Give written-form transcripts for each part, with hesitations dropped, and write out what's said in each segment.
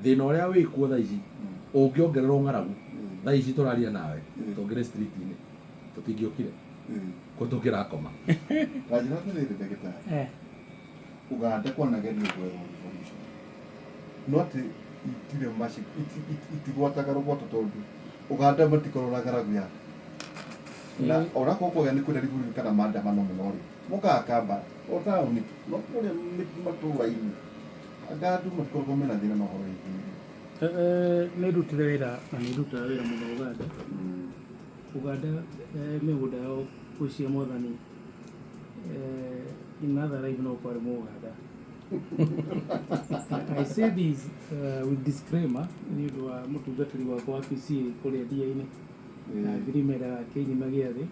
thina uria wi kuo tha ici ungiongererwo ng'aragu tha ici turaria nawe tongere street ini tutingiokire ko tukirakoma rajina thiri ndagitari Uganda kwana gerio gwetha revolution not itire mashi itigwataga roboto tondu Uganda matikorora ng'aragu ya na ora koko yani kwenda revolution kana maandamano muno ri mukakamba o tauni no kule matũra-inĩ angandu matikoragwo mena thĩna na ũhoro wĩgiĩ nĩ ndutire wĩra na nĩ ndutaga wĩra mũno Uganda. Uganda mĩgũnda yao gwĩcia mwathani in other life no kwarĩ Mũganda. I say this with disclaimer nĩ ũndũ wa mũtungatĩri wakwa wa PC kũrĩa ndia-inĩ na thirimera kĩnyima gĩa thĩ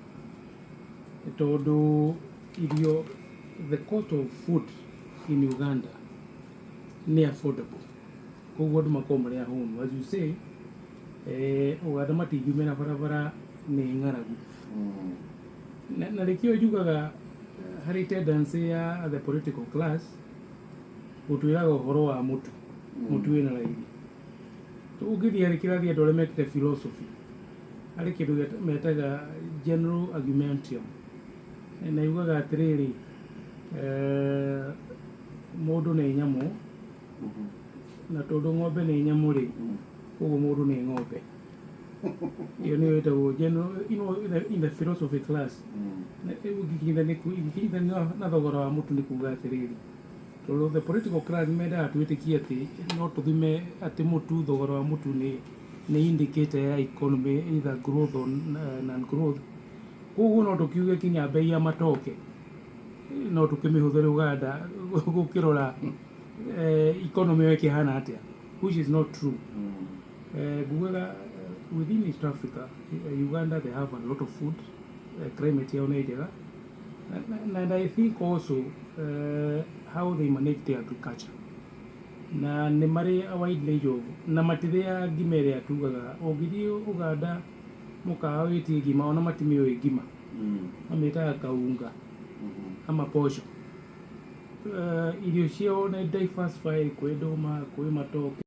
tondũ irio the cost of food in Uganda ni affordable. Koguo andũ makoragwo marĩ ahũnu. As you say, Uganda matingĩumĩra barabara nĩ ng'aragu. Na rĩkĩo njugaga harĩ tendency ya the political class gũtwĩraga ũhoro wa mũtu wĩna raithi. Ũngĩthiĩ harĩ kĩrathi andũ arĩa mekĩte philosophy harĩ kĩndũ metaga general argumentum na yugaga atĩrĩrĩ mũndũ nĩ nyamũ na tondũ ng'ombe nĩ nyamũ rĩ koguo mũndũ nĩ ng'ombe. Iyo nĩyo ĩtagwo general in the philosophy class. Ũngĩkĩringithania na thogora wa mũtu nĩ kuga atĩrĩrĩ tondũ the political class mendaga twĩtĩkie atĩ no tũthime atĩ mũtu thogora wa mũtu nĩ indicator ya economy either growth or non-growth. Koguo no tũkiuge kinya bei ya matoke no tũkĩmĩhũthĩre Uganda gũkĩrora economy yao ĩkĩhana atĩa, which is not true. Ngugaga within East Africa, Uganda they have a lot of food, climate yao nĩ njega, and I think also how they manage their agriculture na nĩ marĩ a wide range of na matithĩaga ngima ĩrĩa tugaga ũngĩthiĩ Uganda mũkawa wĩtie ngima ona matimĩũĩ ngima mamĩtaga kaunga ama posho. Irio ciao nĩ diversify kwĩ ndũma kwĩ matoke